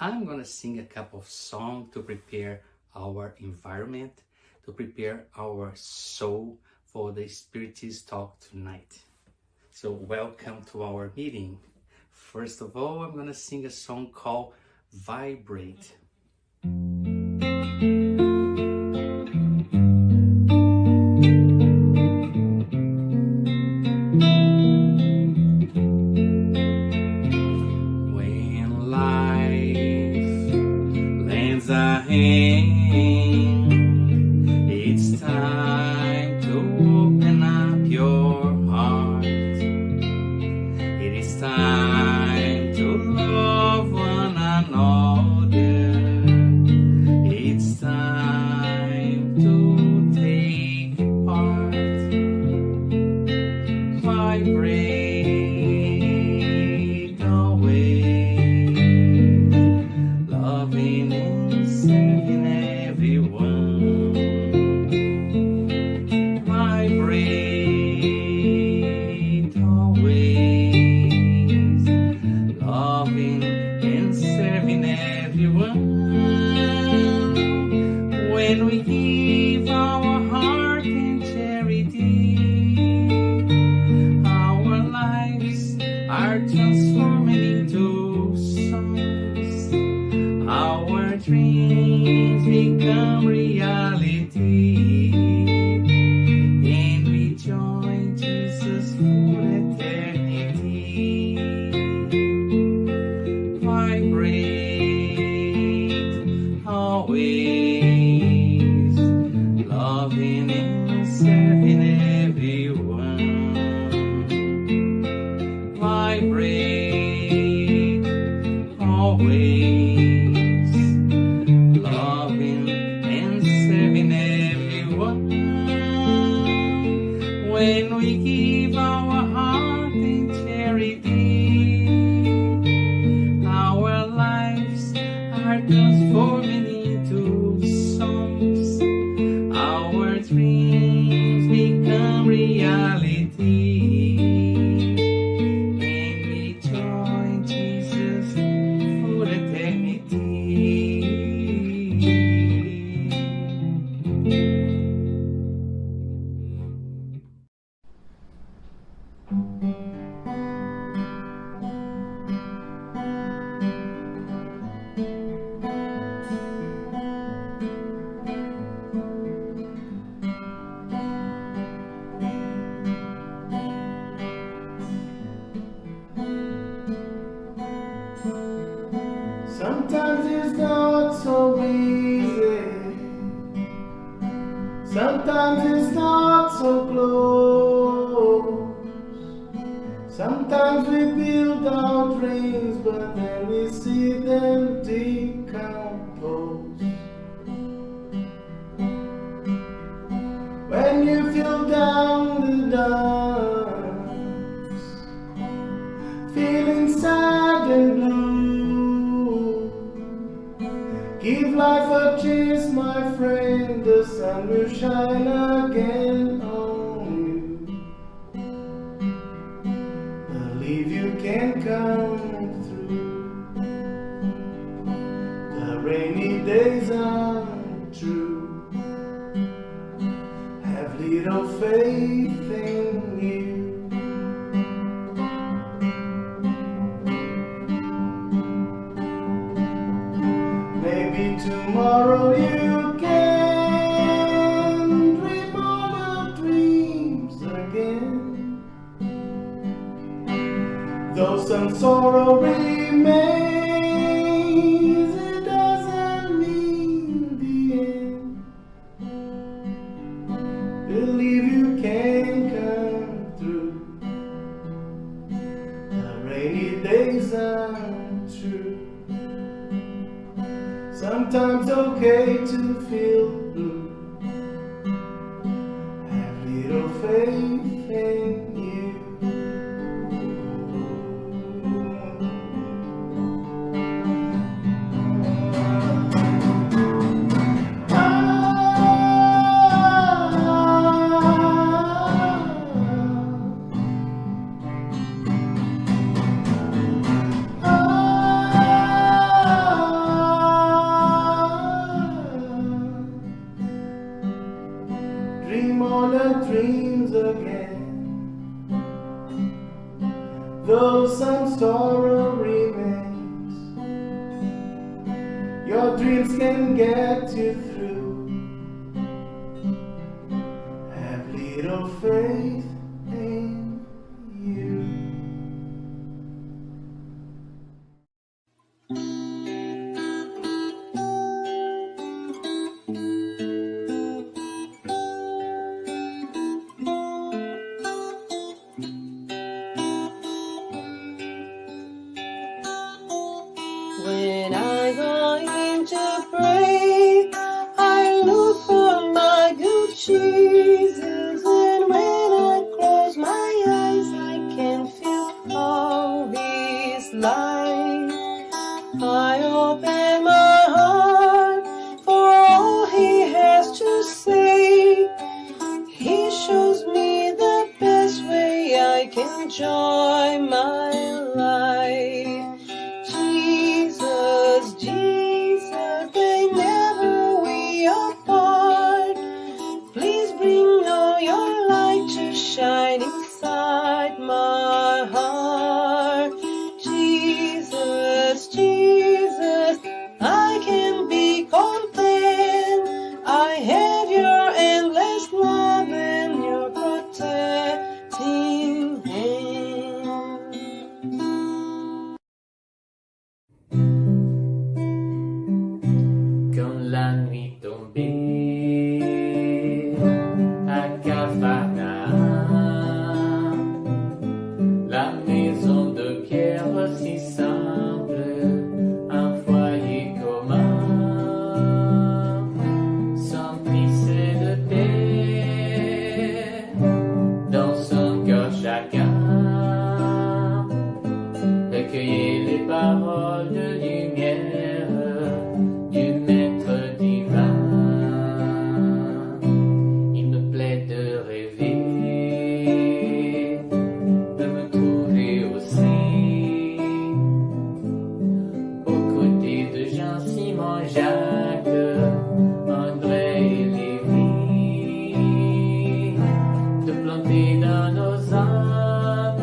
I'm gonna sing a couple of songs to prepare our environment, to prepare our soul for the Spiritism talk tonight. So welcome to our meeting. First of all, I'm gonna sing a song called Vibrate. When life lends a hand, it's time to open up your heart. It is time to love one another. It's time to take part. Vibrate always, loving and serving everyone. Vibrate always, loving and serving everyone. When we give our heart in charity, our lives are transforming into songs. Our dreams become reality, and we join Jesus for eternity. Vibrate always, loving and serving everyone. Vibrate always, loving and serving everyone. When we give our heart in charity, our lives are transforming into songs. Our dreams become reality, and we join Jesus for eternity. Sometimes it's not so easy. Sometimes it's not so close. Sometimes we build our dreams, but then we see them decompose. When you feel down the dumps, feeling sad and blue, give life a chance, my friend. The sun will shine again on you. Believe you can come through. The rainy days are true. Have little faith in you. Maybe tomorrow you can dream all your dreams again. Though some sorrow remains, it doesn't mean the end. Believe you can come through. The rainy days are true. Sometimes okay to feel blue. Have little faith in you. some sorrow remains, your dreams can get you through. Have little faith in you. When I go in to pray, I look for my good Jesus, and when I close my eyes, I can feel all His light. I open my heart for all He has to say. He shows me the best way I can enjoy my life. Jesus, Jesus, they never we apart. Please bring all your light to shine inside my heart. Jesus, Jesus, I can be content. I have your endless love and your protecting hand. Quand la nuit tombait à Capharnaüm, la maison de pierre si simple, un foyer commun, s'emplissait de paix dans son cœur chacun, recueillait les paroles de lumière du Maître divin. Il me plaît de rêver, de me trouver aussi aux côtés de Jean, Simon, Jacques, André et Lévi, de planter dans nos âmes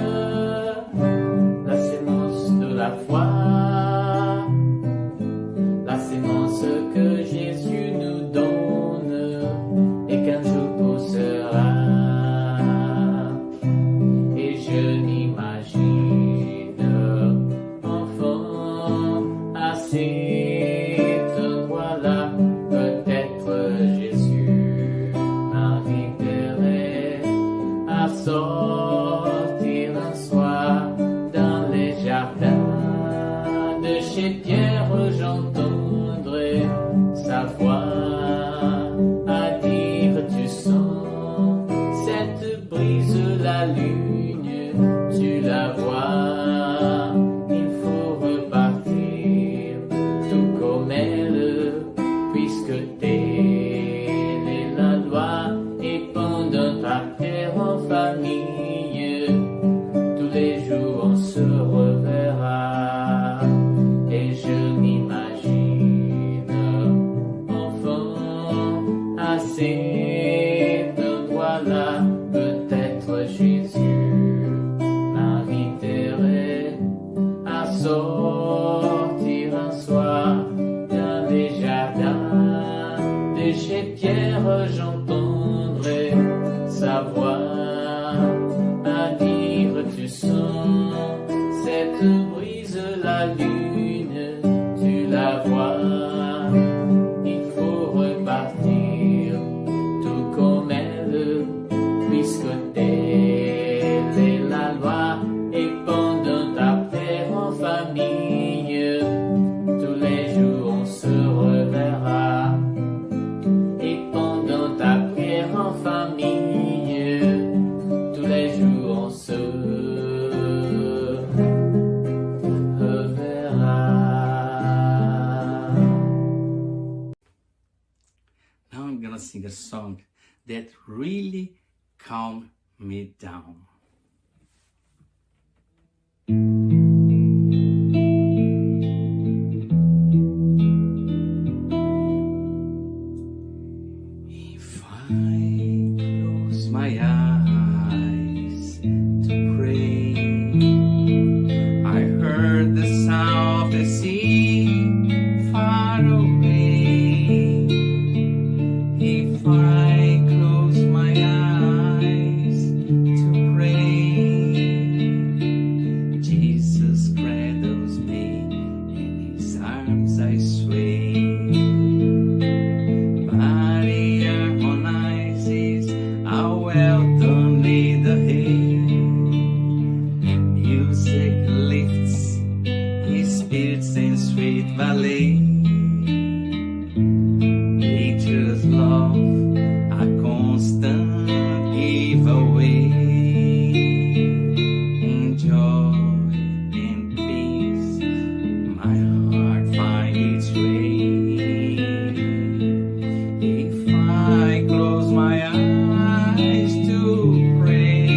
la sémence de la foi, la sémence que Jésus nous donne et qu'un jour poussera. Et je m'imagine enfant à cet endroit-là, peut-être Jésus m'inviterait à sortir un soir dans les jardins de chez Pierre. J'entendrai sa voix à dire tu sens cette brise, la lune, tu la vois, il faut repartir tout comme elle, puisque telle est la loi, et pendant ta terre en famille, tous les jours on se reverra. Et je m'imagine enfant à cet endroit-là, peut-être Jésus m'inviterait à sortir un soir dans les jardins de chez Pierre. J'entendrai sa voix à dire tu sens cette brise, la lune, tu la vois, il faut repartir tout comme elle, puisque telle est la loi, et pendant ta terre en famille, tous les jours on se reverra. Et pendant ta prière en famille, tous les jours on se reverra. Now I'm gonna sing a song that really calmed me down. If I close my eyes to pray, sway. If I close my eyes to pray,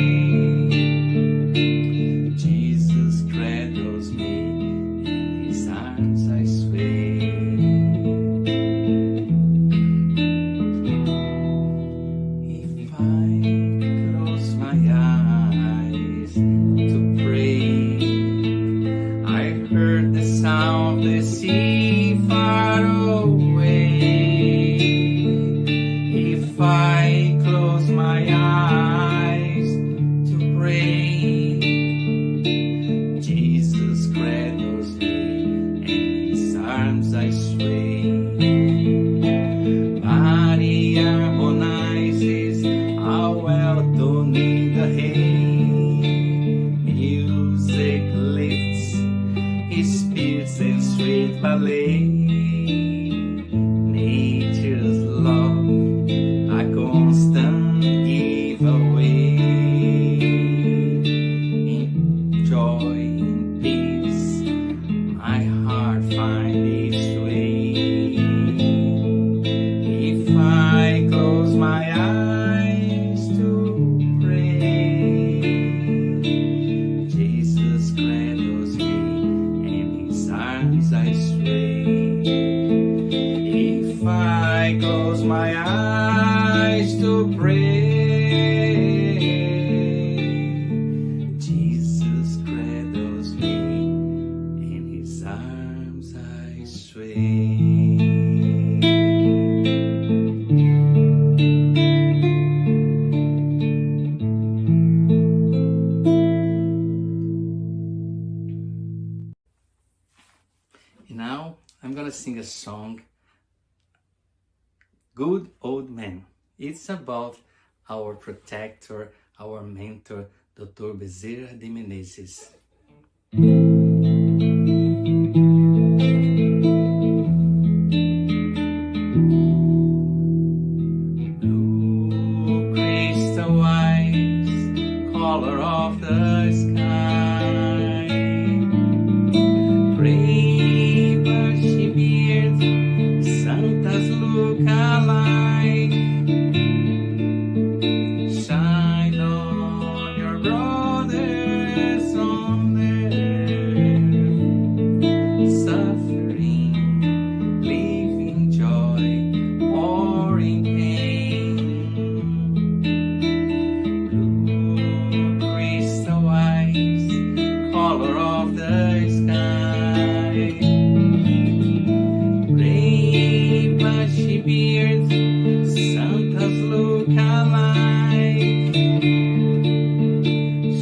Jesus cradles me, in his arms I sway. If I close my eyes to pray, I heard the sound of the sea far away. If I close my eyes to pray, Jesus cradles me, and in his arms I sway. Body harmonizes a well-done in the hay. Music lifts his spirits and sweet ballet. Nature's love, a constant giveaway. In joy, in peace, my heart finds its way. If I close my eyes to pray, Jesus cradles me, in his arms I sway. If I close my eyes to pray, Jesus cradles me, in his arms I sway. And now I'm gonna sing a song, Good Old Man. It's about our protector, our mentor, Dr. Bezerra de Menezes. Blue crystal eyes, color of the sky, gray bushy beard, Santa's look alike. Shine on your brothers on there, suffering, living joy, or in pain. Blue crystal eyes, color of the sky, gray bushy beard, Santa's look alike.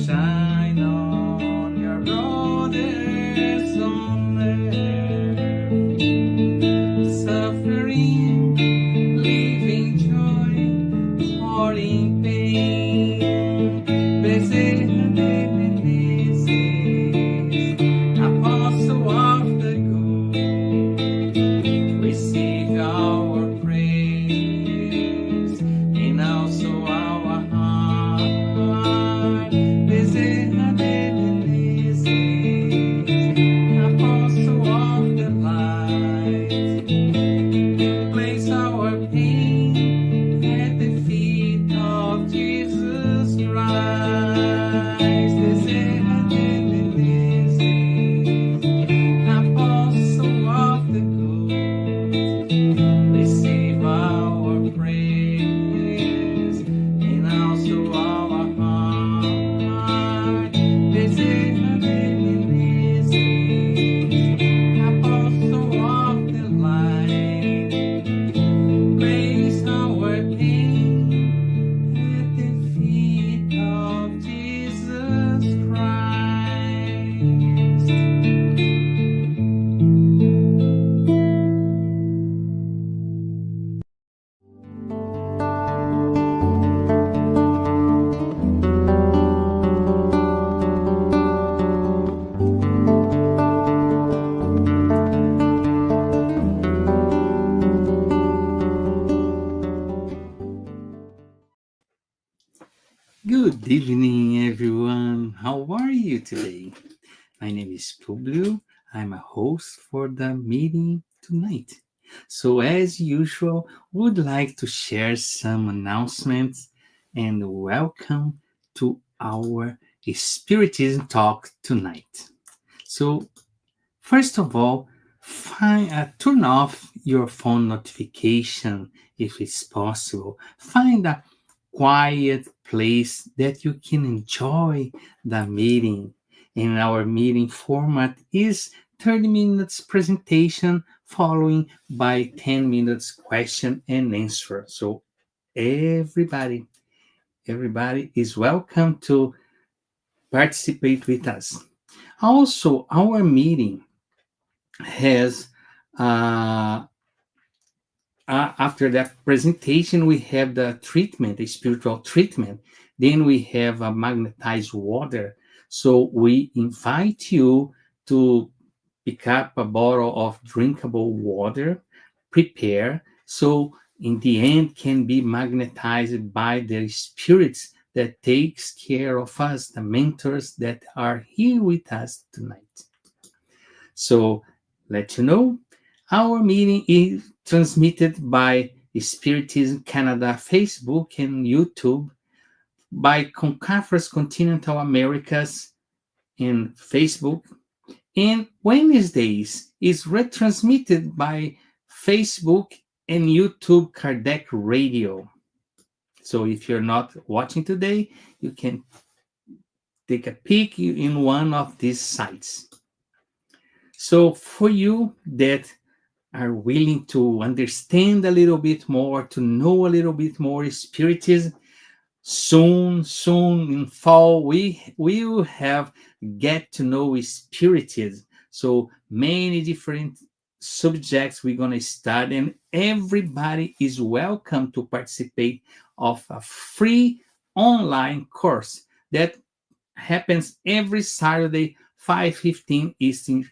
Shine on your brothers on earth, suffering, living joy, or in pain. Bezerra de Menezes, apostle of the good, receive our praise and also our heart. Bezerra de Menezes, apostle of the light, place our pain at the feet of Jesus Christ. Bezerra de Menezes, apostle of the good, receive our praise and also our heart. Bezerra de Menezes, apostle of the light, place our pain at the feet of Jesus Christ. Good evening, everyone. How are you today? My name is Publio. I'm a host for the meeting tonight. So, as usual, would like to share some announcements and welcome to our Spiritism talk tonight. So, first of all, turn off your phone notification if it's possible. Find a quiet place that you can enjoy the meeting. And our meeting format is 30 minutes presentation following by 10 minutes question and answer. So everybody is welcome to participate with us. Also, our meeting has after that presentation, we have the treatment, the spiritual treatment. Then we have a magnetized water. So we invite you to pick up a bottle of drinkable water, prepare, so in the end can be magnetized by the spirits that takes care of us, the mentors that are here with us tonight. So let you know, our meeting is transmitted by Spiritism Canada Facebook and YouTube, by Conference Continental Americas in Facebook, and Wednesdays is retransmitted by Facebook and YouTube Kardec Radio. So if you're not watching today, you can take a peek in one of these sites. So for you that are willing to understand a little bit more, to know a little bit more Spiritism, soon in fall, we will have Get to Know Spiritism. So many different subjects we're going to study, and everybody is welcome to participate of a free online course that happens every Saturday, 5:15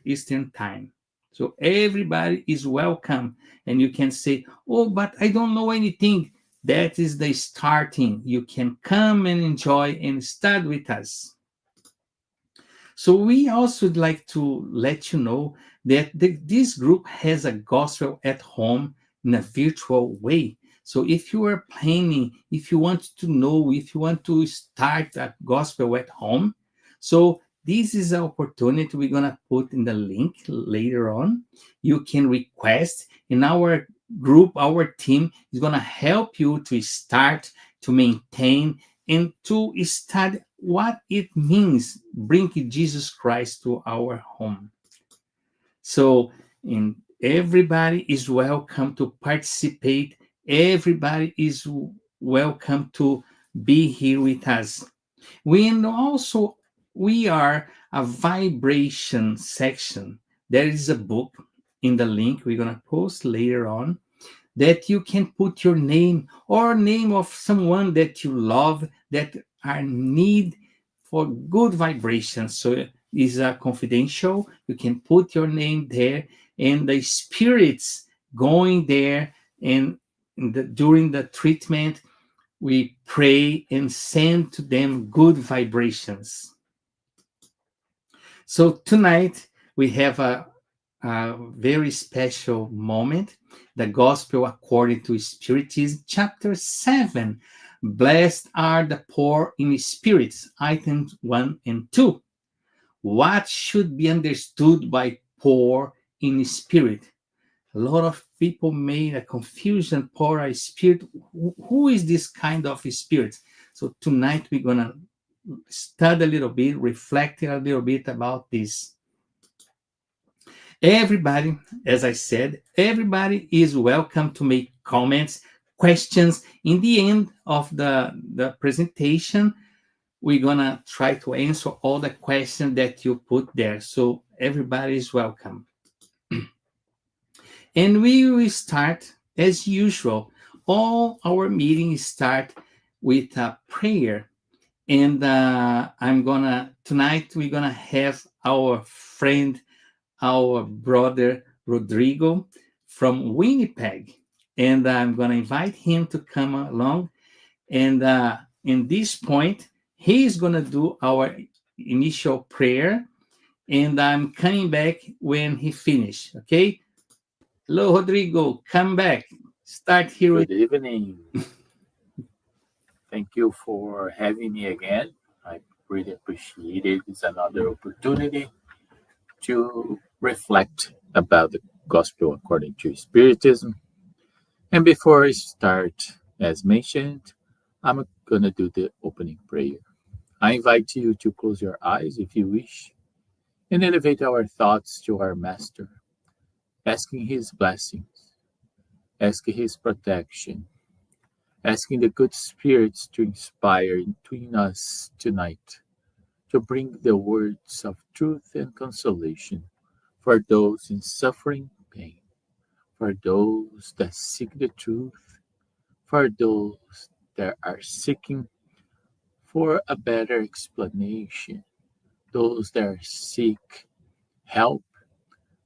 Eastern Time. So everybody is welcome. And you can say, oh, but I don't know anything. That is the starting. You can come and enjoy and study with us. So we also would like to let you know that this group has a gospel at home in a virtual way. So if you are planning, if you want to know, if you want to start a gospel at home, so this is an opportunity we're going to put in the link later on. You can request, and our group, our team is going to help you to start, to maintain, and to study what it means bringing Jesus Christ to our home. So, and everybody is welcome to participate. Everybody is welcome to be here with us. We are a vibration section. There is a book in the link we're going to post later on that you can put your name or name of someone that you love that are need for good vibrations. So it's a confidential. You can put your name there, and the spirits going there, and during the treatment, we pray and send to them good vibrations. So tonight we have a very special moment, the Gospel according to Spiritism, chapter 7. Blessed are the poor in spirits, items 1 and 2. What should be understood by poor in spirit? A lot of people made a confusion, poor in spirit. Who is this kind of spirit? So tonight we're going to study a little bit, reflect a little bit about this. Everybody, as I said, everybody is welcome to make comments, questions. In the end of the presentation, we're going to try to answer all the questions that you put there. So everybody is welcome. And we will start, as usual, all our meetings start with a prayer. And tonight we're going to have our friend, our brother Rodrigo from Winnipeg, and I'm going to invite him to come along. And in this point, he's going to do our initial prayer, and I'm coming back when he finishes. Okay? Hello, Rodrigo. Come back. Start here with. Good evening. Thank you for having me again. I really appreciate it. It's another opportunity to reflect about the gospel according to Spiritism. And before I start, as mentioned, I'm going to do the opening prayer. I invite you to close your eyes if you wish and elevate our thoughts to our Master, asking His blessings, asking His protection, asking the good spirits to inspire between us tonight, to bring the words of truth and consolation for those in suffering pain, for those that seek the truth, for those that are seeking for a better explanation, those that seek help,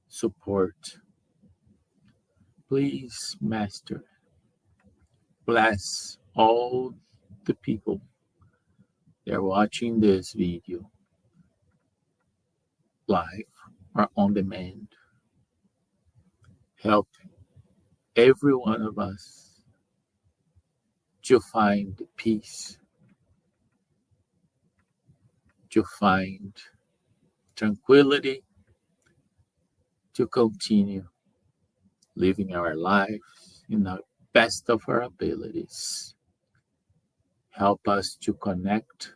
support. Please, Master, bless all the people that are watching this video live or on demand. Help every one of us to find peace, to find tranquility, to continue living our lives in the best of our abilities. Help us to connect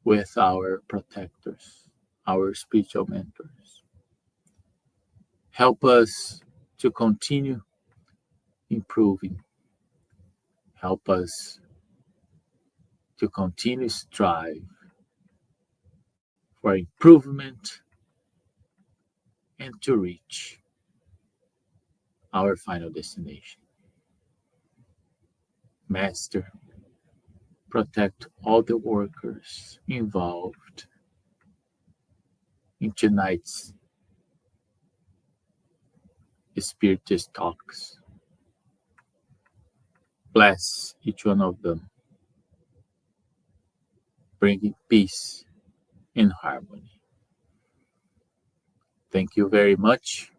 with our protectors, our spiritual mentors. Help us to continue improving. Help us to continue strive for improvement and to reach our final destination. Master, protect all the workers involved in tonight's Spiritist talks. Bless each one of them, bringing peace and harmony. Thank you very much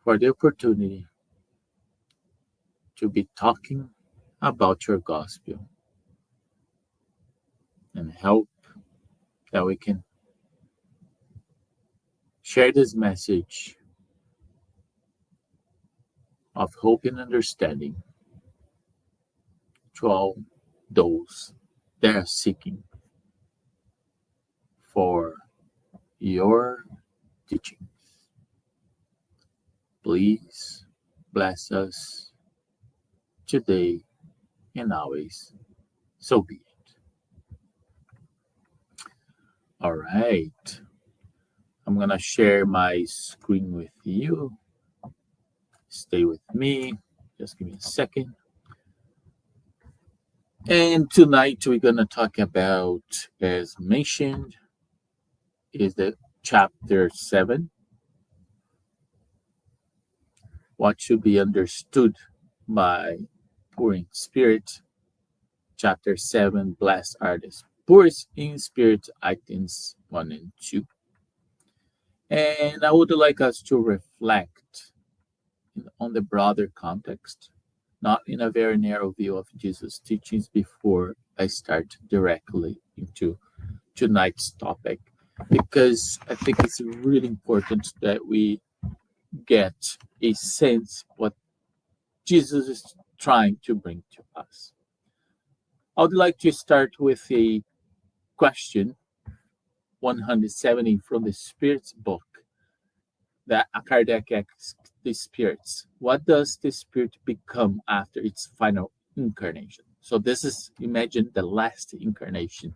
for the opportunity to be talking about your gospel and hope that we can share this message of hope and understanding to all those that are seeking for your teachings. Please bless us today and always. So be it. All right. I'm going to share my screen with you. Stay with me. Just give me a second. And tonight we're going to talk about, as mentioned, is the chapter 7. What should be understood by poor in spirit. Chapter 7, blessed are the poor in spirit, items 1 and 2. And I would like us to reflect on the broader context, not in a very narrow view of Jesus' teachings before I start directly into tonight's topic, because I think it's really important that we get a sense what Jesus is trying to bring to us. I would like to start with a question 170 from the Spirit's book that Kardec asks the spirits. What does the spirit become after its final incarnation? So this is, imagine the last incarnation.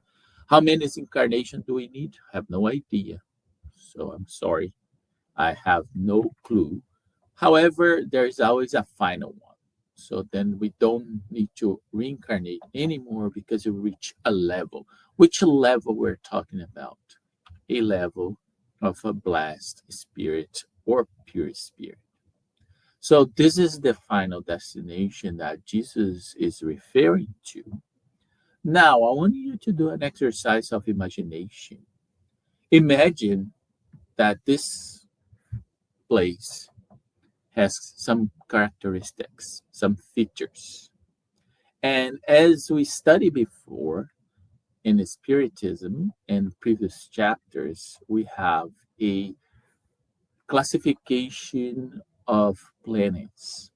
How many incarnations do we need? I have no idea. So I'm sorry. I have no clue. However, there is always a final one. So then we don't need to reincarnate anymore because we reach a level. Which level we're talking about? A level of a blessed spirit or pure spirit. So this is the final destination that Jesus is referring to. Now, I want you to do an exercise of imagination. Imagine that this place has some characteristics, some features. And as we studied before in the Spiritism in previous chapters, we have a classification of planets,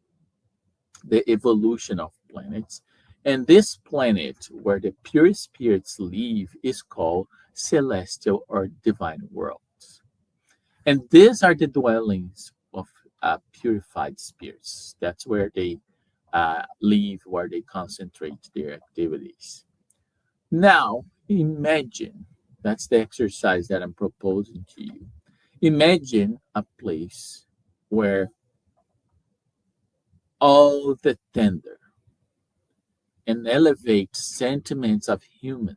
the evolution of planets. And this planet where the pure spirits live is called celestial or divine worlds. And these are the dwellings of purified spirits. That's where they live, where they concentrate their activities. Now, imagine that's the exercise that I'm proposing to you. Imagine a place where all the tender and elevate sentiments of human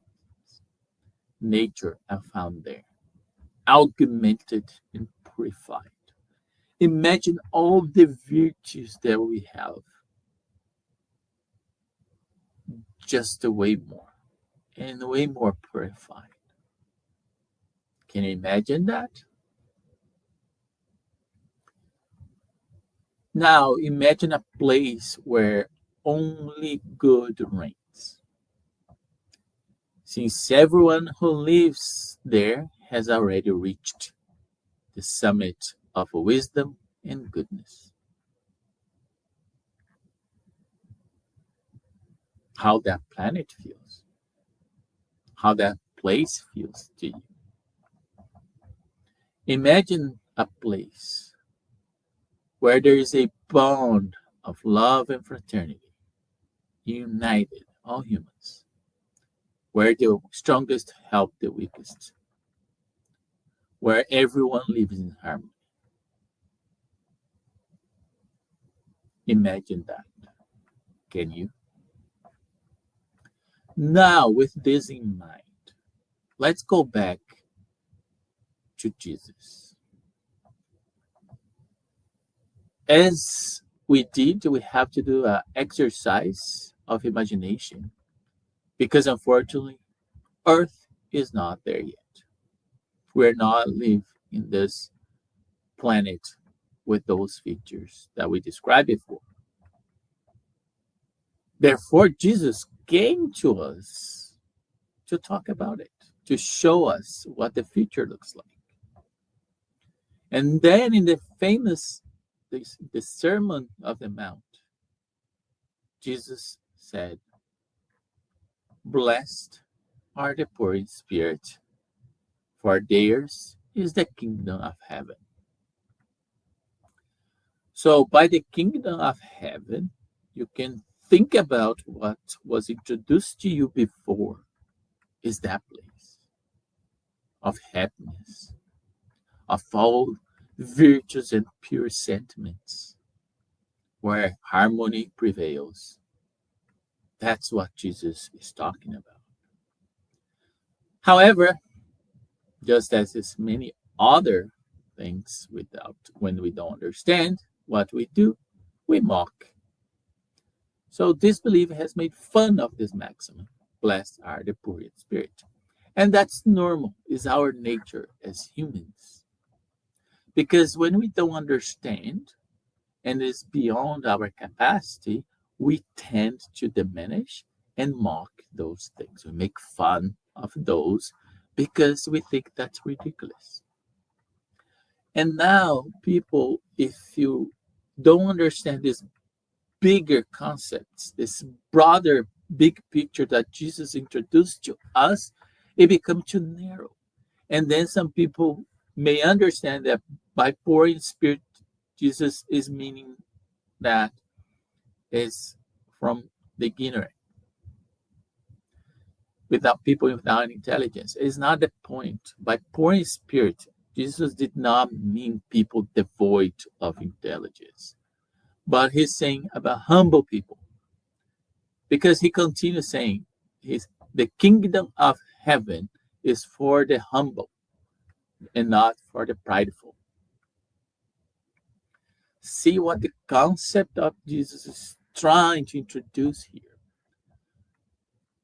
nature are found there, augmented and purified. Imagine all the virtues that we have, just way more and way more purified. Can you imagine that? Now imagine a place where only good reigns. Since everyone who lives there has already reached the summit of wisdom and goodness. How that planet feels, how that place feels to you. Imagine a place where there is a bond of love and fraternity, united, all humans, where the strongest help the weakest, where everyone lives in harmony. Imagine that. Can you? Now, with this in mind, let's go back to Jesus. As we did, we have to do an exercise of imagination because unfortunately, Earth is not there yet. We're not live in this planet with those features that we described before. Therefore, Jesus came to us to talk about it, to show us what the future looks like. And then in the famous the Sermon of the Mount, Jesus said, "Blessed are the poor in spirit, for theirs is the kingdom of heaven." So by the kingdom of heaven, you can think about what was introduced to you before is that place of happiness, of all virtues and pure sentiments, where harmony prevails. That's what Jesus is talking about. However, just as is many other things when we don't understand what we do, we mock. So disbelief has made fun of this maxim, blessed are the poor in spirit. And that's normal, is our nature as humans. Because when we don't understand and it's beyond our capacity, we tend to diminish and mock those things. We make fun of those because we think that's ridiculous. And now, people, if you don't understand these bigger concepts, this broader big picture that Jesus introduced to us, it becomes too narrow. And then some people may understand that by poor in spirit, Jesus is meaning that is from the ignorant, without people without intelligence. It's not the point. By poor in spirit, Jesus did not mean people devoid of intelligence, but he's saying about humble people, because he continues saying the kingdom of heaven is for the humble and not for the prideful. See what the concept of Jesus is trying to introduce here.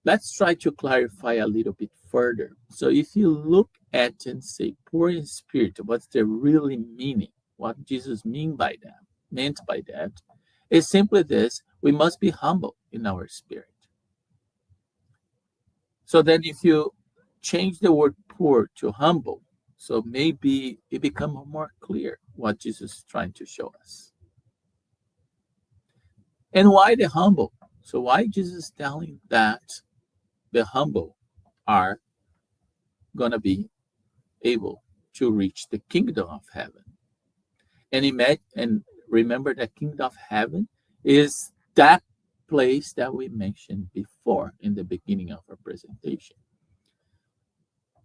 Let's try to clarify a little bit further. So if you look at and say poor in spirit, what's the really meaning? What Jesus mean by that? meant by that is simply this: we must be humble in our spirit. So then, if you change the word poor to humble, so maybe it becomes more clear what Jesus is trying to show us. And why the humble? So why Jesus is telling that the humble are going to be able to reach the kingdom of heaven? And imagine and remember that kingdom of heaven is that place that we mentioned before in the beginning of our presentation.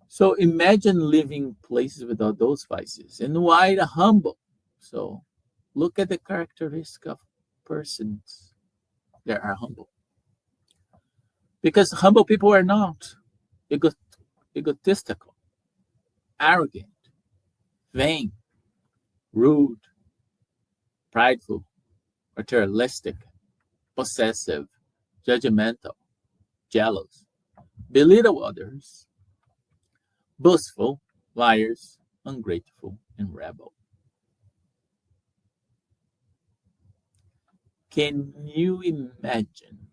So imagine living places without those vices. And why the humble? So look at the characteristic of persons that are humble. Because humble people are not ego- egotistical, arrogant, vain, rude, prideful, materialistic, possessive, judgmental, jealous, belittle others, boastful, liars, ungrateful, and rebel. Can you imagine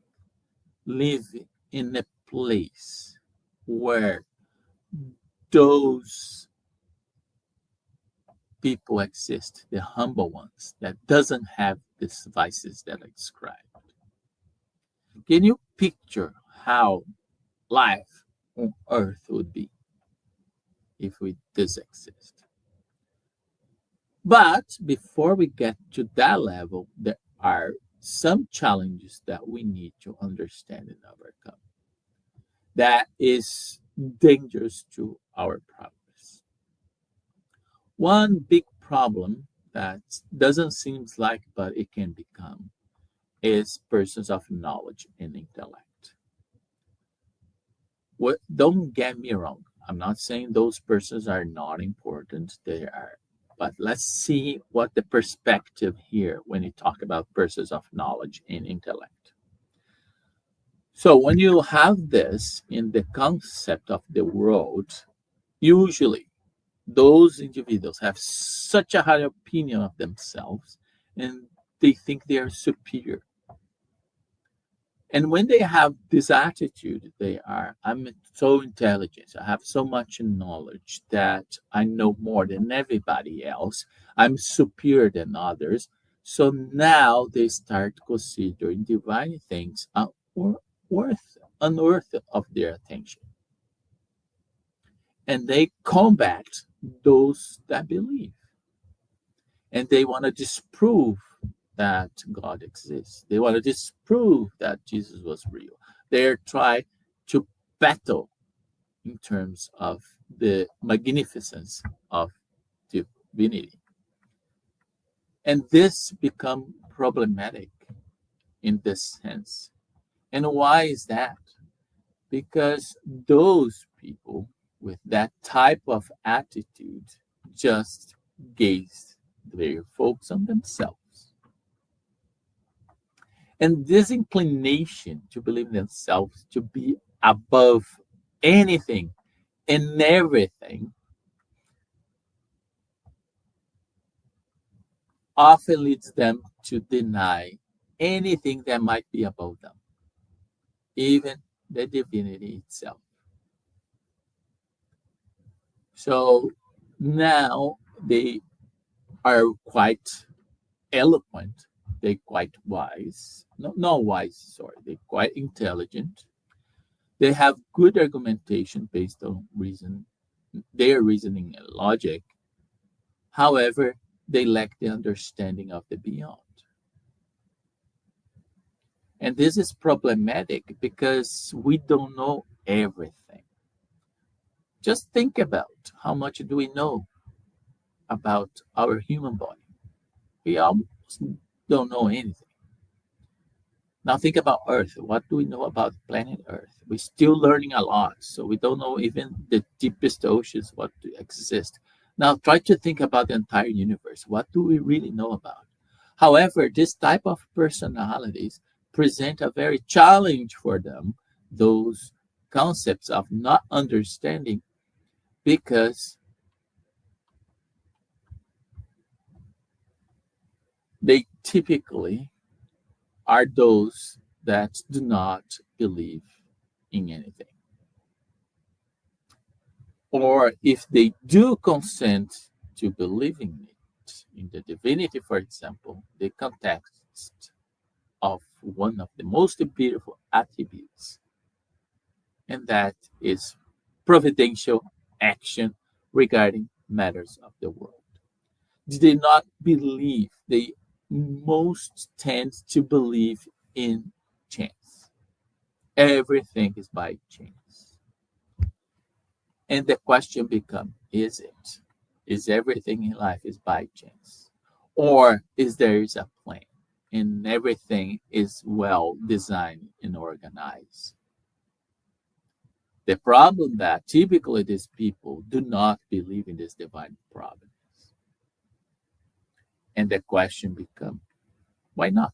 living in a place where those people exist, the humble ones that doesn't have these vices that I described? Can you picture how life on earth would be if we this exist? But before we get to that level, there are some challenges that we need to understand and overcome. That is dangerous to our progress. One big problem that doesn't seem like, but it can become, is persons of knowledge and intellect. Don't get me wrong. I'm not saying those persons are not important. They are. But let's see what the perspective here when you talk about persons of knowledge and intellect. So when you have this in the concept of the world, usually those individuals have such a high opinion of themselves and they think they are superior. And when they have this attitude, they are, I'm so intelligent, I have so much knowledge that I know more than everybody else, I'm superior than others. So now they start considering divine things are unworthy of their attention. And they combat those that believe. And they want to disprove that God exists. They want to disprove that Jesus was real. They're trying to battle in terms of the magnificence of divinity. And this become problematic in this sense. And why is that? Because those people with that type of attitude just gaze their focus on themselves. And this inclination to believe in themselves, to be above anything and everything, often leads them to deny anything that might be above them, even the divinity itself. So now they are quite eloquent, they're quite wise, not wise, sorry, they're quite intelligent. They have good argumentation based on their reasoning and logic. However, they lack the understanding of the beyond. And this is problematic because we don't know everything. Just think about how much do we know about our human body. We almost don't know anything. Now think about Earth. What do we know about planet Earth? We're still learning a lot, so we don't know even the deepest oceans what to exist. Now try to think about the entire universe. What do we really know about? However, this type of personalities present a very challenge for them, those concepts of not understanding, because they typically are those that do not believe in anything. Or if they do consent to believing it in the divinity, for example, the context of one of the most beautiful attributes, and that is providential action regarding matters of the world. Did they not believe? They most tend to believe in chance. Everything is by chance. And the question becomes, is it? Is everything in life is by chance? Or is there is a plan and everything is well designed and organized? The problem that typically these people do not believe in this divine providence. And the question becomes, why not?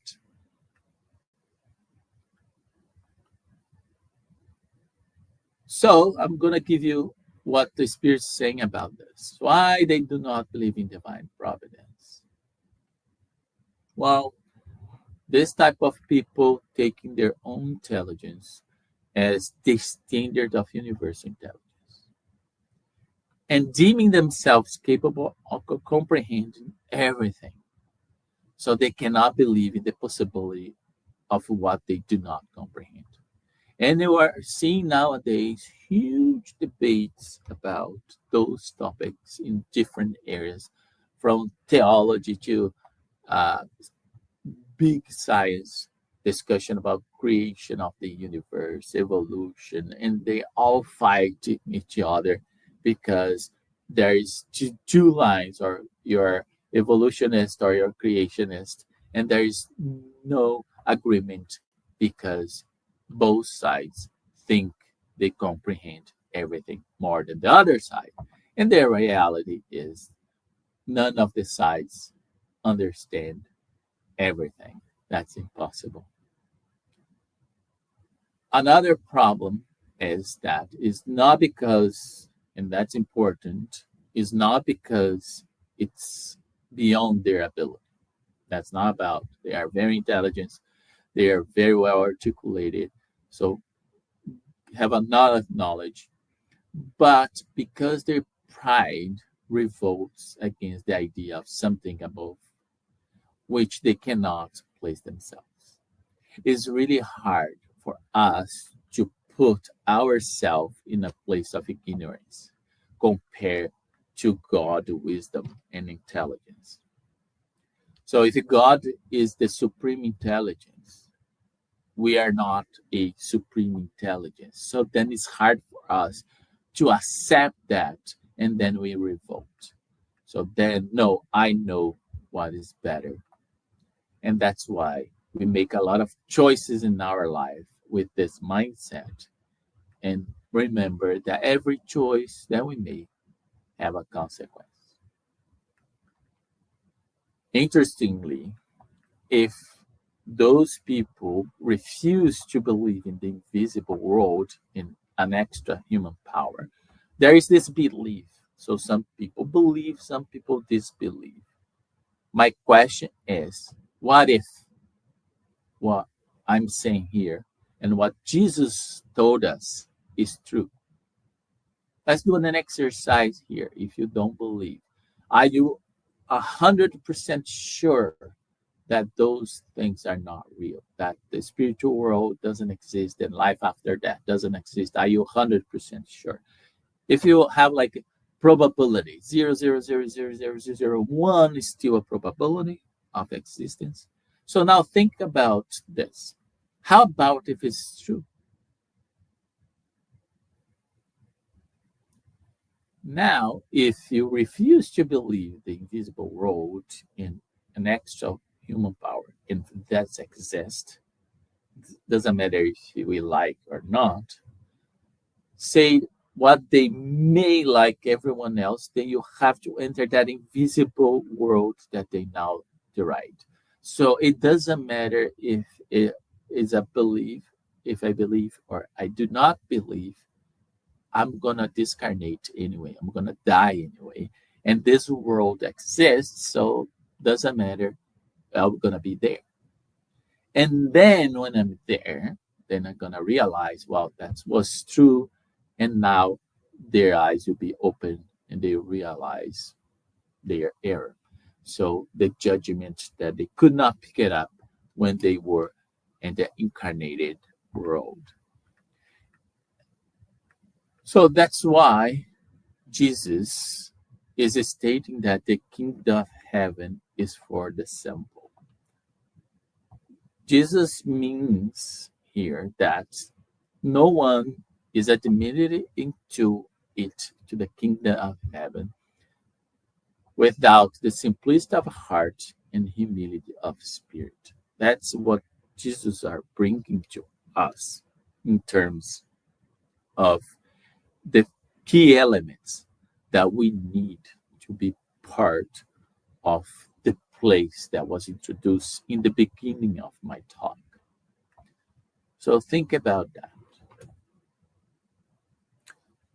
So I'm going to give you what the Spirit's saying about this. Why they do not believe in divine providence. Well, this type of people taking their own intelligence as the standard of universal intelligence and deeming themselves capable of comprehending everything. So they cannot believe in the possibility of what they do not comprehend. And we are seeing nowadays huge debates about those topics in different areas, from theology to uh, big science discussion about creation of the universe, evolution, and they all fight each other because there is two lines, or your evolutionist or your creationist, and there is no agreement because both sides think they comprehend everything more than the other side. And the reality is none of the sides understand everything. That's impossible. Another problem is that it's not because, and that's important, is not because it's beyond their ability. That's not about, they are very intelligent, they are very well articulated, so have a lot of knowledge, but because their pride revolts against the idea of something above which they cannot place themselves. It's really hard for us to put ourselves in a place of ignorance compared to God, wisdom, and intelligence. So if God is the supreme intelligence, we are not a supreme intelligence. So then it's hard for us to accept that, and then we revolt. So then, no, I know what is better. And that's why we make a lot of choices in our life with this mindset. And remember that every choice that we make have a consequence. Interestingly, if those people refuse to believe in the invisible world, in an extra human power, there is this belief. So some people believe, some people disbelieve. My question is, what if what I'm saying here and what Jesus told us is true? Let's do an exercise here. If you don't believe, are you 100% sure that those things are not real, that the spiritual world doesn't exist and life after that doesn't exist? Are you 100% sure? If you have like probability 0.0000001 is still a probability of existence. So now think about this. How about if it's true? Now, if you refuse to believe the invisible world in an extra human power, and that exists, doesn't matter if we like or not, say what they may like everyone else, then you have to enter that invisible world that they now deride. So it doesn't matter if it is a belief, if I believe or I do not believe, I'm gonna discarnate anyway. I'm gonna die anyway. And this world exists, so doesn't matter I'm going to be there. And then when I'm there, then I'm going to realize, well, that was true. And now their eyes will be open and they realize their error. So the judgment that they could not pick it up when they were in the incarnated world. So that's why Jesus is stating that the kingdom of heaven is for the simple. Jesus means here that no one is admitted into it, to the kingdom of heaven, without the simplicity of heart and humility of spirit. That's what Jesus are bringing to us in terms of the key elements that we need to be part of the place that was introduced in the beginning of my talk. So think about that.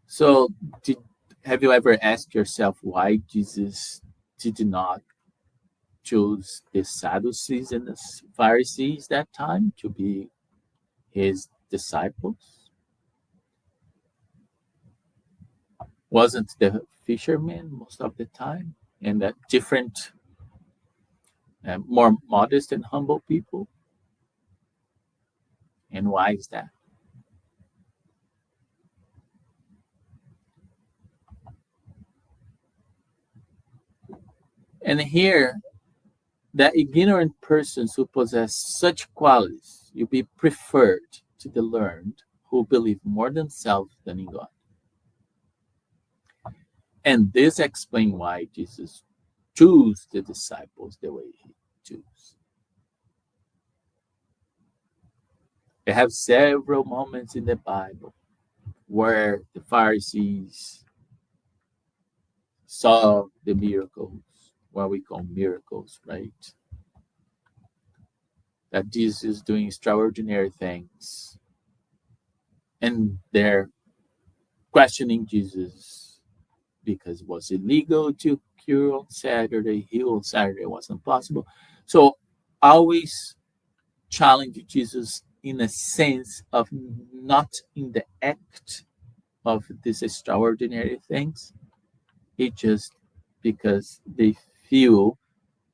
So have you ever asked yourself why Jesus did not choose the Sadducees and the Pharisees that time to be his disciples? Wasn't the fishermen most of the time, and that different, more modest and humble people? And why is that? And here, that ignorant persons who possess such qualities will be preferred to the learned who believe more themselves than in God. And this explains why Jesus chose the disciples the way he chose. We have several moments in the Bible where the Pharisees saw the miracles, what we call miracles, right? That Jesus is doing extraordinary things. And they're questioning Jesus because it was illegal to cure on Saturday, heal on Saturday wasn't possible. So always challenge Jesus in a sense of not in the act of these extraordinary things. It's just because they feel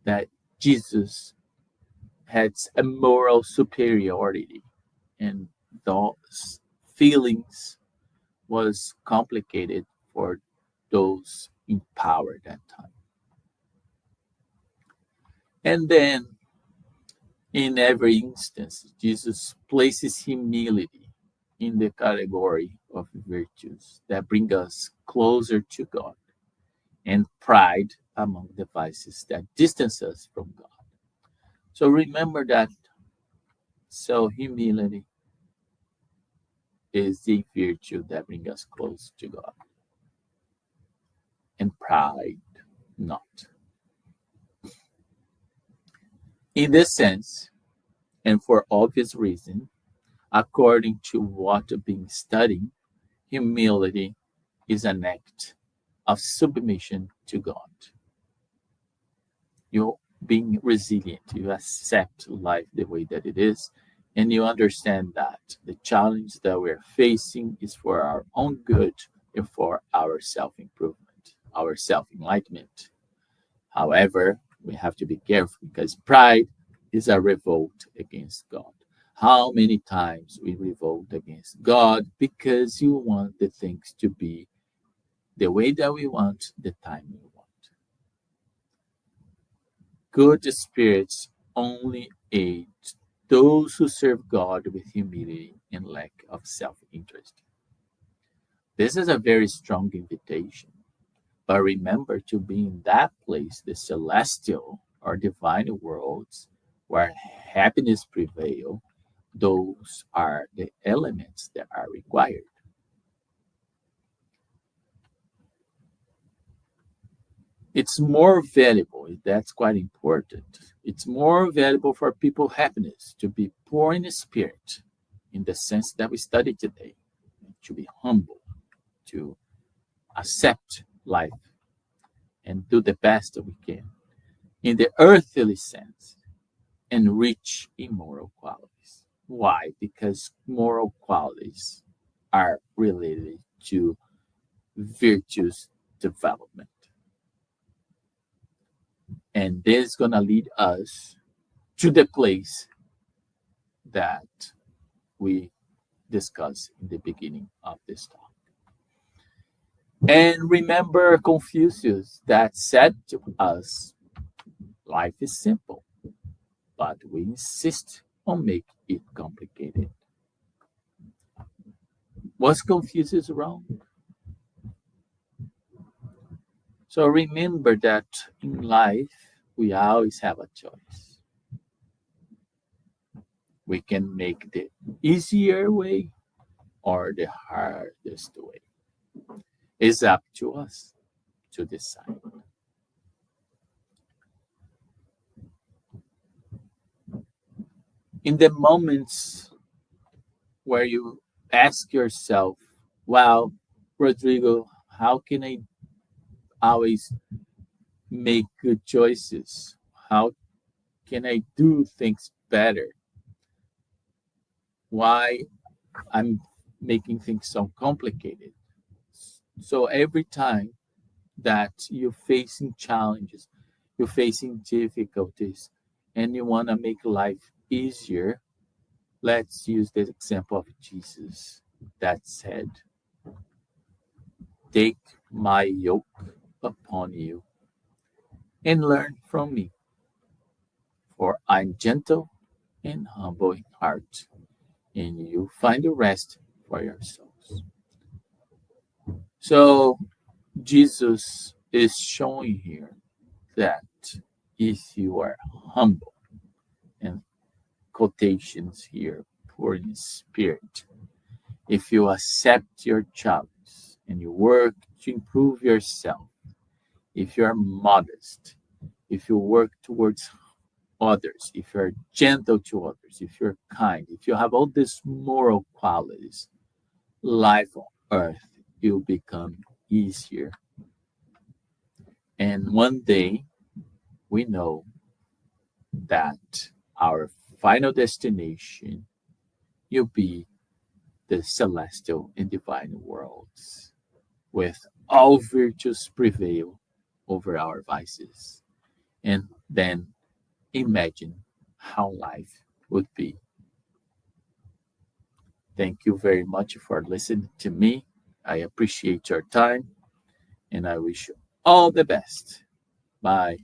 that Jesus has a moral superiority, and those feelings was complicated for those in power at that time. And then in every instance, Jesus places humility in the category of virtues that bring us closer to God, and pride among the vices that distance us from God. So remember that. So humility is the virtue that brings us close to God, and pride not. In this sense, and for obvious reason, according to what we've been studying, humility is an act of submission to God. You're being resilient, you accept life the way that it is, and you understand that the challenge that we're facing is for our own good and for our self-improvement, our self-enlightenment. However, we have to be careful because pride is a revolt against God. How many times we revolt against God because you want the things to be the way that we want, the time we want. Good spirits only aid those who serve God with humility and lack of self-interest. This is a very strong invitation. But remember to be in that place, the celestial or divine worlds, where happiness prevail. Those are the elements that are required. It's more valuable, that's quite important. It's more valuable for people happiness to be poor in spirit, in the sense that we studied today, to be humble, to accept life, and do the best that we can. In the earthly sense, and rich in moral qualities. Why? Because moral qualities are related to virtuous development. And this is going to lead us to the place that we discussed in the beginning of this talk. And remember Confucius that said to us, life is simple, but we insist on making it complicated. Was Confucius wrong? So remember that in life, we always have a choice. We can make the easier way or the hardest way. It's up to us to decide. In the moments where you ask yourself, wow, Rodrigo, how can I always make good choices? How can I do things better? Why I'm making things so complicated? So every time that you're facing challenges, you're facing difficulties, and you want to make life easier, let's use the example of Jesus that said, take my yoke upon you and learn from me, for I'm gentle and humble in heart, and you find the rest for your souls. So Jesus is showing here that if you are humble, and quotations here, poor in spirit, if you accept your challenges and you work to improve yourself, if you are modest, if you work towards others, if you're gentle to others, if you're kind, if you have all these moral qualities, life on earth will become easier. And one day we know that our final destination will be the celestial and divine worlds, with all virtues prevail over our vices. And then imagine how life would be. Thank you very much for listening to me. I appreciate your time and I wish you all the best. Bye.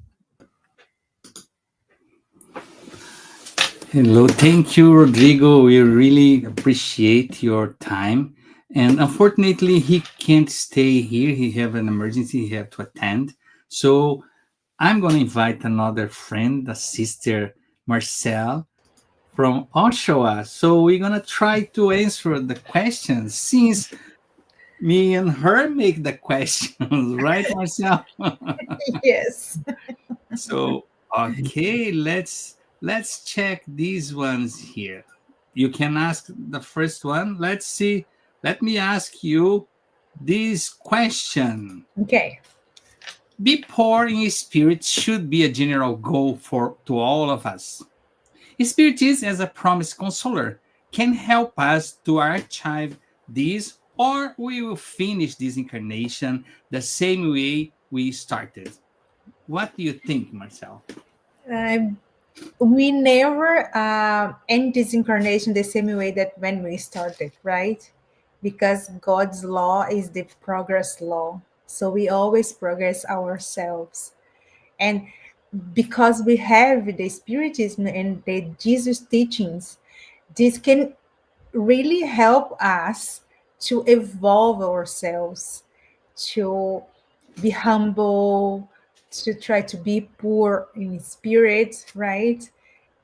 Hello, thank you, Rodrigo. We really appreciate your time. And unfortunately, he can't stay here. He have an emergency he have to attend. So I'm going to invite another friend, a sister, Marcel, from Oshawa. So we're going to try to answer the questions since me and her make the questions, right, Marcel? Yes. So okay, let's check these ones here. You can ask the first one. Let's see. Let me ask you this question. Okay. Be poor in spirit should be a general goal for to all of us. Spiritism as a promise consoler can help us to achieve this, or we will finish this incarnation the same way we started. What do you think, Marcel? Um, we never end this incarnation the same way that when we started, right? Because God's law is the progress law. So we always progress ourselves. And because we have the Spiritism and the Jesus teachings, this can really help us to evolve ourselves, to be humble, to try to be poor in spirit, right?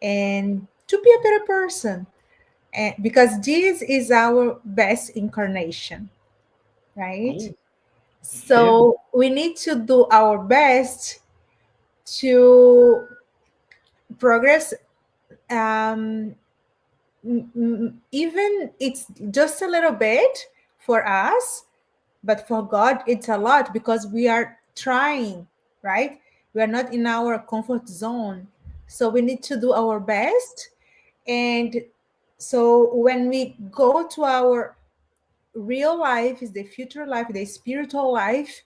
And to be a better person. And because this is our best incarnation, right? Oh, okay. So we need to do our best to progress. Um, Even it's just a little bit for us, but for God it's a lot, because we are trying, right? We are not in our comfort zone. So we need to do our best. And so when we go to our real life, is the future life, the spiritual life,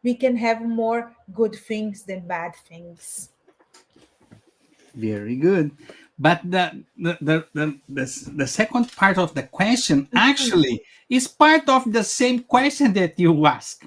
we can have more good things than bad things. Very good. But the second part of the question actually is part of the same question that you ask.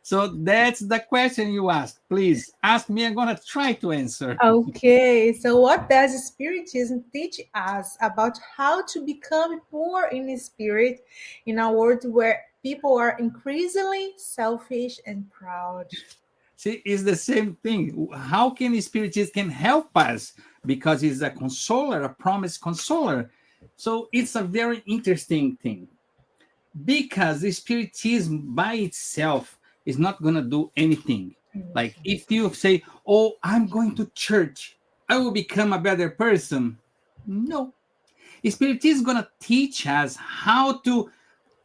So that's the question you ask. Please ask me. I'm going to try to answer. Okay, so what does Spiritism teach us about how to become poor in spirit in a world where people are increasingly selfish and proud? See, it's the same thing. How can Spiritism can help us? Because it's a consoler, a promise consoler. So it's a very interesting thing. Because the Spiritism by itself is not going to do anything. Like if you say, oh, I'm going to church, I will become a better person. No. Spiritism is going to teach us how to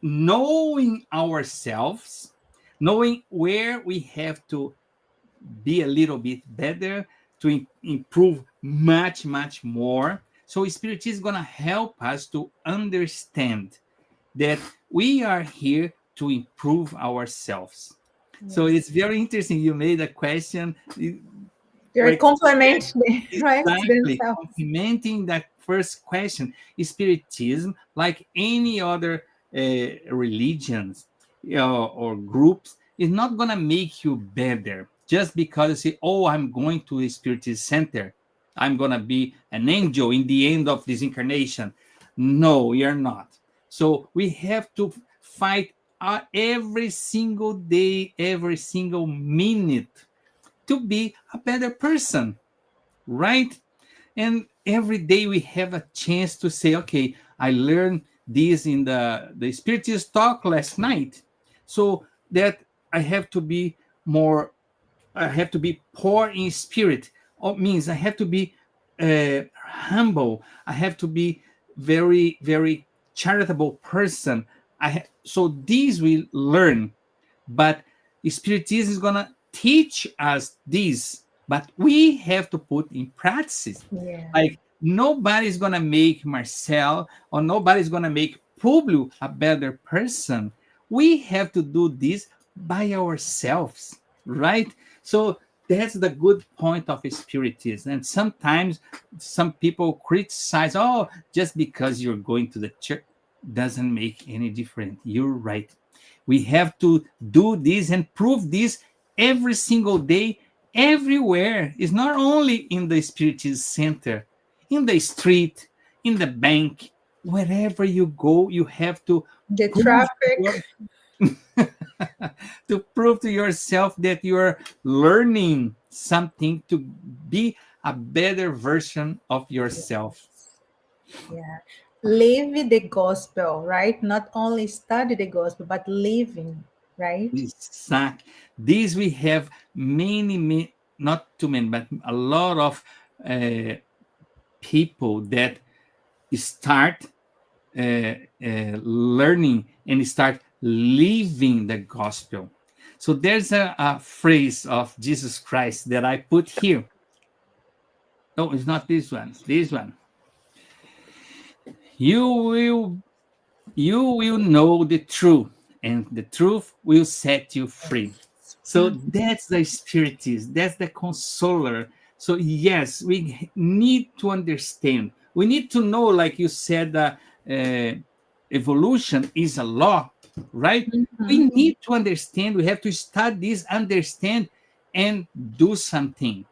knowing ourselves, knowing where we have to be a little bit better, to improve much, much more. So Spiritism is going to help us to understand that we are here to improve ourselves. So Yes. it's very interesting. You made a question. They Like complement, right, exactly themselves. complementing that first question. Spiritism, like any other religions, or groups, is not going to make you better just because you say, oh, I'm going to a spiritist center, I'm going to be an angel in the end of this incarnation. No, you're not. So we have to fight every single day, every single minute, to be a better person, right? And every day we have a chance to say, okay, I learned this in the spiritist talk last night, so that I have to be more, I have to be poor in spirit. Or means I have to be humble. I have to be very, very charitable person. So these we learn, but Spiritism is gonna teach us this, but we have to put in practice. Yeah. Like nobody's gonna make Marcel or nobody's gonna make Publio a better person. We have to do this by ourselves, right? So that's the good point of Spiritism. And sometimes some people criticize, oh, just because you're going to the church doesn't make any difference. You're right. We have to do this and prove this every single day, everywhere. It's not only in the Spiritism center, in the street, in the bank, wherever you go, you have to The prove traffic. to prove to yourself that you are learning something to be a better version of yourself. Yeah. Live the gospel, right? Not only study the gospel, but living, right? Exactly. These we have many, not too many, but a lot of uh, people that start learning and start living the gospel. So there's a phrase of Jesus Christ that I put here. No, it's not this one. This one. You will you will know the truth, and the truth will set you free. So that's the Spiritism, that's the consoler. So yes, we need to understand, we need to know, like you said, evolution is a law, right? We need to understand, we have to study this, understand, and do something.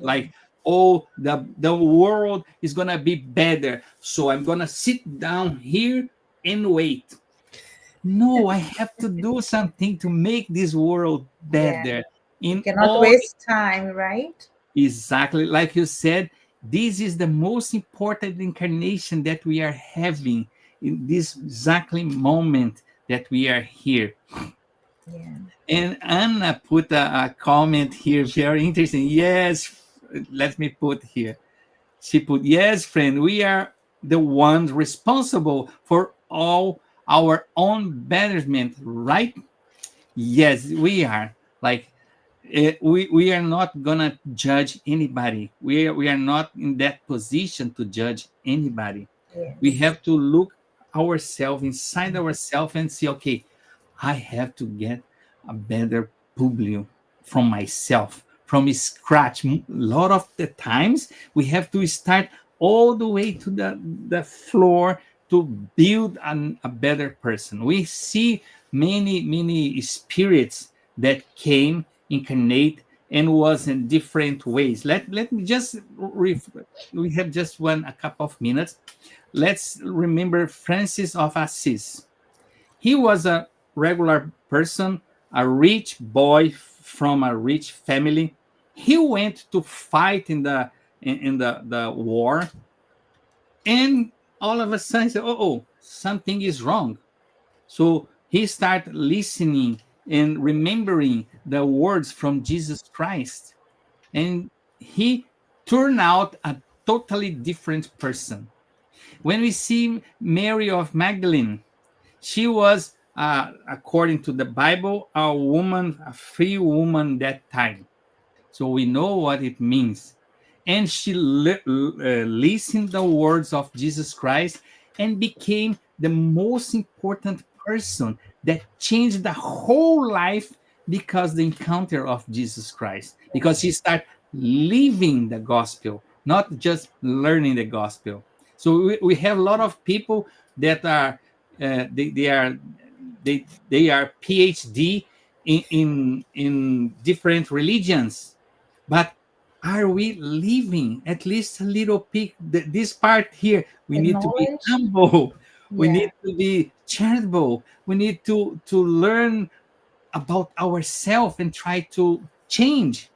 Like, oh, the world is gonna be better, so I'm gonna sit down here and wait. No, I have to do something to make this world Yeah. better We in cannot all. waste time, right? Exactly like you said, this is the most important incarnation that we are having in this exactly moment that we are here. Yeah. And Anna put a comment here, very interesting. Yes, let me put here. She put, yes, friend, we are the ones responsible for all our own betterment, right? Yes, we are. Like, We are not gonna judge anybody. We are not in that position to judge anybody. We Yes. have to look ourselves inside ourselves and see, okay, I have to get a better publio from myself, from scratch. A lot of the times we have to start all the way to the floor to build a better person. We see many spirits that came, incarnate, and was in different ways. Let me just we have just a couple of minutes. Let's remember Francis of Assisi. He was a regular person, a rich boy from a rich family. He went to fight in the war, and all of a sudden he said, "Oh, something is wrong." So he started listening and remembering the words from Jesus Christ, and he turned out a totally different person. When we see Mary of Magdalene, she was, according to the Bible, a woman, a free woman that time. So we know what it means. And she listened the words of Jesus Christ and became the most important person that changed the whole life because the encounter of Jesus Christ. Because she started living the gospel, not just learning the gospel. So we have a lot of people that are they are PhD in different religions, but are we living at least a little peak? This part here, we The need to be knowledge. humble. We Yeah. need to be charitable. We need to learn about ourselves and try to change.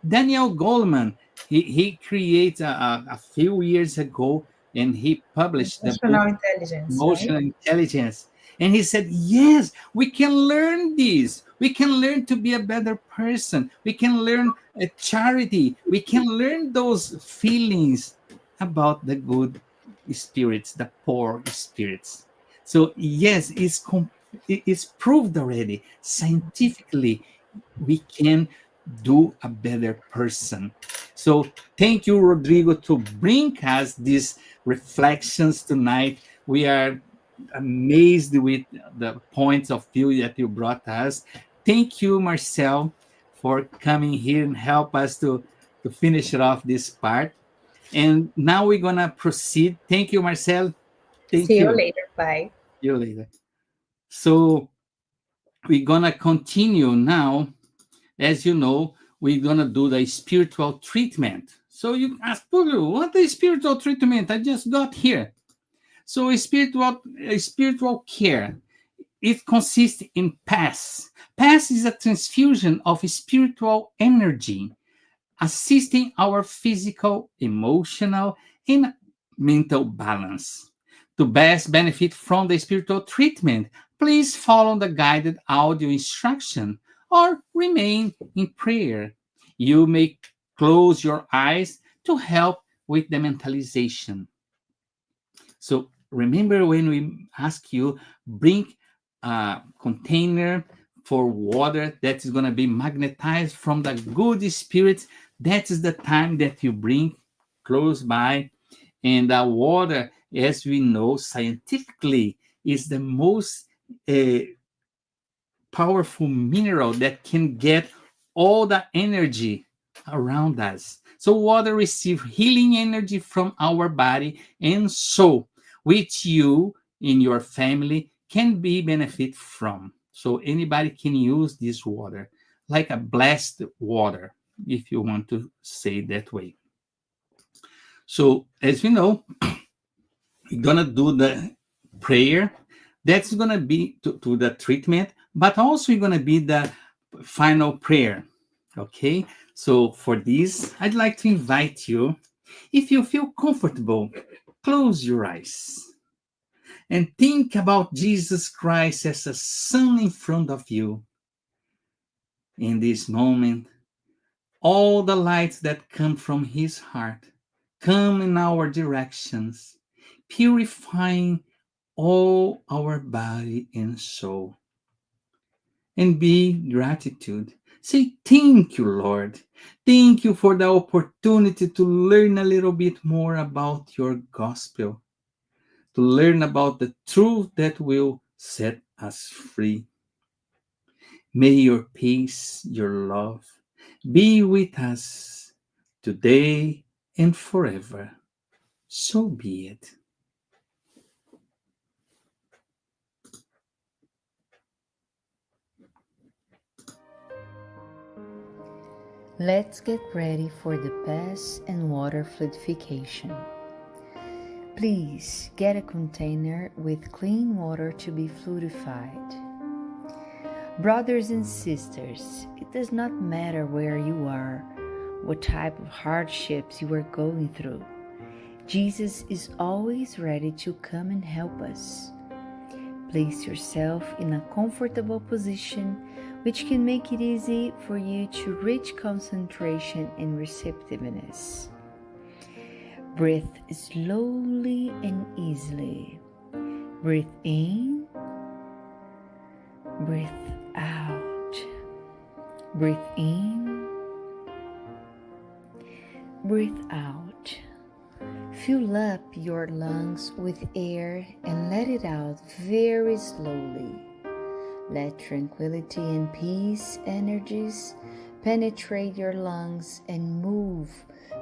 Daniel Goleman, he created a few years ago, and he published the book Emotional intelligence, right? Emotional Intelligence. And he said, yes, we can learn this. We can learn to be a better person. We can learn charity. We can learn those feelings about the good spirits, the poor spirits. So, yes, it's proved already scientifically we can do a better person. So, thank you, Rodrigo, to bring us these reflections tonight. We are amazed with the points of view that you brought us. Thank you, Marcel, for coming here and help us to finish it off this part. And now we're gonna proceed. Thank you, Marcel. Thank See you you. later. Bye. See you later. So we're gonna continue now. As you know, we're gonna do the spiritual treatment. So you ask, Pulu, what is spiritual treatment? I just got here. So spiritual care, it consists in PASS. PASS is a transfusion of spiritual energy, assisting our physical, emotional, and mental balance. To best benefit from the spiritual treatment, please follow the guided audio instruction or remain in prayer. You may close your eyes to help with the mentalization. So remember when we ask you, bring a container for water that is going to be magnetized from the good spirits. That is the time that you bring close by. And the water, as we know scientifically, is the most uh, powerful mineral that can get all the energy around us. So water receives healing energy from our body and soul, which you in your family can be benefit from. So anybody can use this water like a blessed water, if you want to say it that way. So as we know, we're gonna do the prayer. That's gonna be to the treatment, but also gonna be the final prayer. Okay. So for this, I'd like to invite you, if you feel comfortable, close your eyes and think about Jesus Christ as a son in front of you. In this moment, all the lights that come from his heart come in our directions, purifying all our body and soul. And be gratitude. Say thank you, Lord. Thank you for the opportunity to learn a little bit more about your gospel, to learn about the truth that will set us free. May your peace, your love be with us today and forever. So be it. Let's get ready for the pass and water fluidification. Please get a container with clean water to be fluidified. Brothers and sisters, it does not matter where you are, what type of hardships you are going through. Jesus is always ready to come and help us. Place yourself in a comfortable position which can make it easy for you to reach concentration and receptiveness. Breathe slowly and easily. Breathe in, breathe out. Breathe in, breathe out. Fill up your lungs with air and let it out very slowly. Let tranquility and peace energies penetrate your lungs and move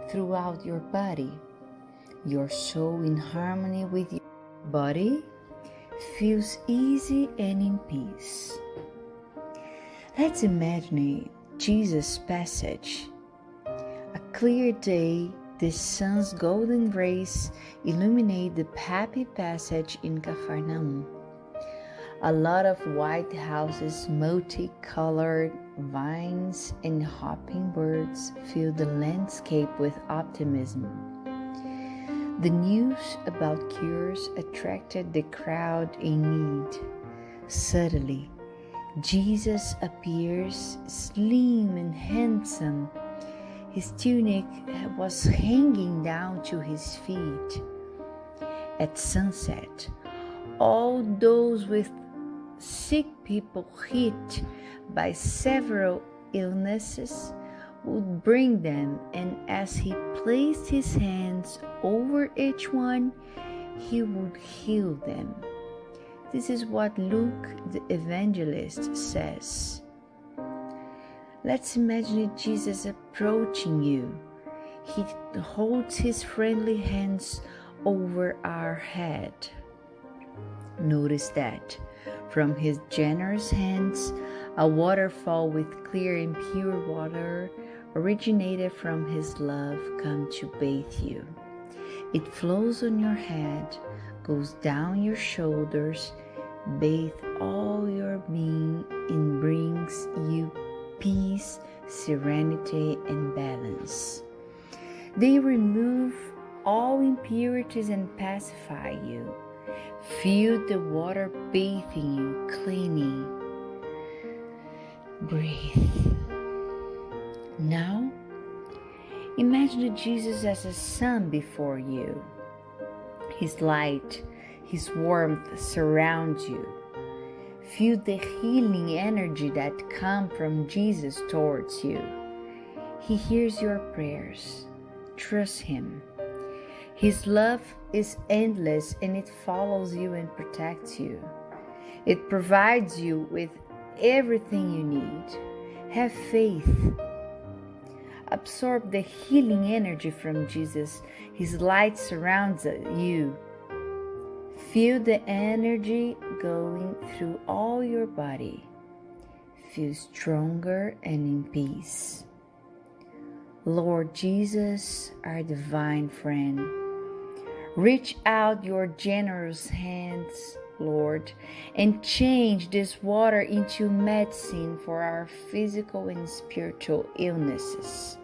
throughout your body. Your soul in harmony with your body feels easy and in peace. Let's imagine Jesus' passage. A clear day, the sun's golden rays illuminate the happy passage in Capernaum. A lot of white houses, multicolored vines, and hopping birds fill the landscape with optimism. The news about cures attracted the crowd in need. Suddenly, Jesus appears slim and handsome. His tunic was hanging down to his feet. At sunset, all those with sick people hit by several illnesses would bring them, and as he placed his hands over each one, he would heal them. This is what Luke the evangelist says. Let's imagine Jesus approaching you. He holds his friendly hands over our head. Notice that from his generous hands, a waterfall with clear and pure water originated from his love come to bathe you. It flows on your head, goes down your shoulders, bathe all your being, and brings you peace, serenity, and balance. They remove all impurities and pacify you. Feel the water bathing you, cleaning. Breathe. Now, imagine Jesus as a sun before you. His light, his warmth surrounds you. Feel the healing energy that comes from Jesus towards you. He hears your prayers. Trust him. His love is endless and it follows you and protects you. It provides you with everything you need. Have faith. Absorb the healing energy from Jesus. His light surrounds you. Feel the energy going through all your body. Feel stronger and in peace. Lord Jesus, our divine friend, reach out your generous hands, Lord, and change this water into medicine for our physical and spiritual illnesses.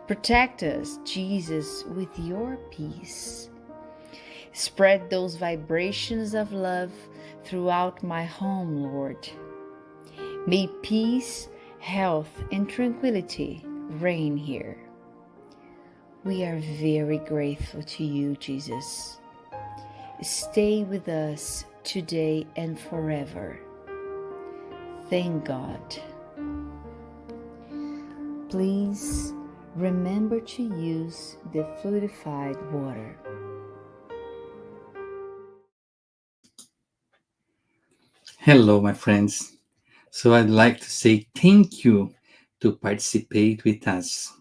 Protect us, Jesus, with your peace. Spread those vibrations of love throughout my home, Lord. May peace, health, and tranquility reign here. We are very grateful to you, Jesus. Stay with us today and forever. Thank God. Please remember to use the fluidified water. Hello, my friends. So I'd like to say thank you to participate with us,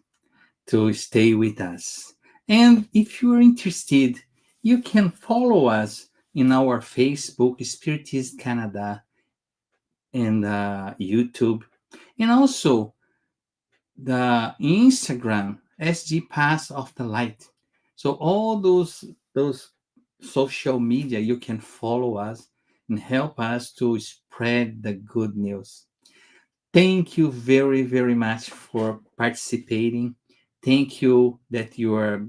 to stay with us. And if you are interested, you can follow us in our Facebook, Spiritism Canada, and YouTube, and also the Instagram, SG Pass of the Light. So all those social media, you can follow us and help us to spread the good news. Thank you very, very much for participating. Thank you that you are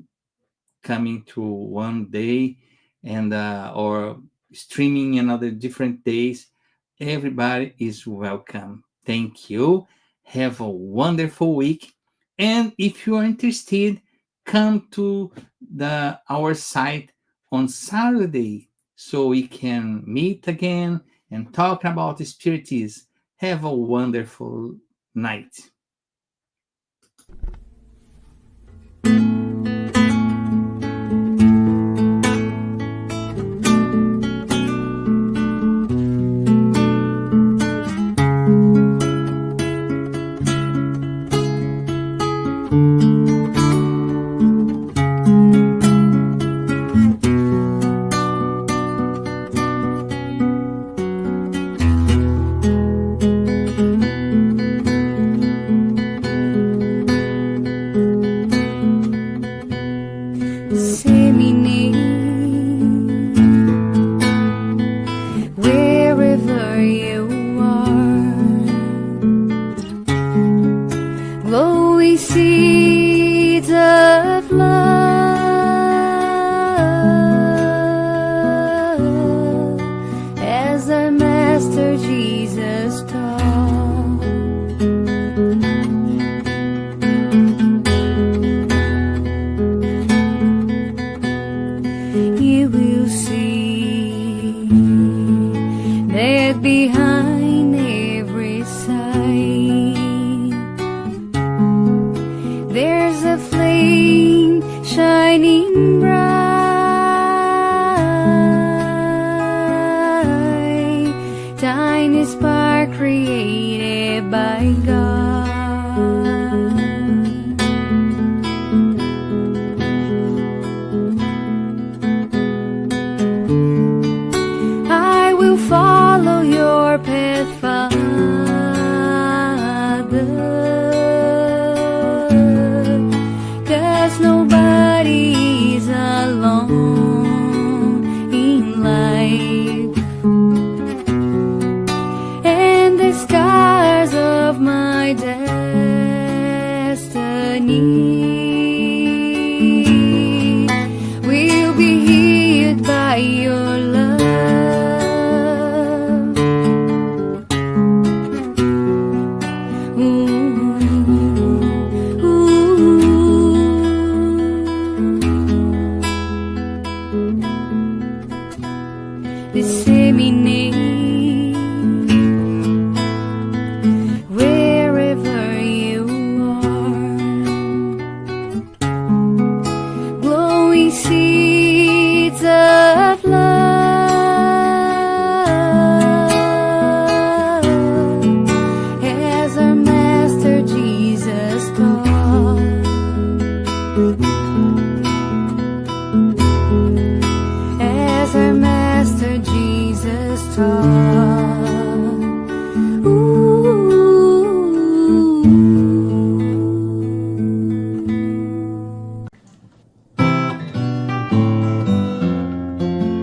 coming to one day and or streaming another different days. Everybody is welcome. Thank you. Have a wonderful week. And if you are interested, come to our site on Saturday so we can meet again and talk about spiritism. Have a wonderful night. Wherever you are, glowing seeds of love, as our Master Jesus taught. You will see that behind every sight there's a flame shining bright, tiny spark created by God. I will follow your path, Father, 'cause nobody is alone in life, and the scars of my destiny will be healed by your love. This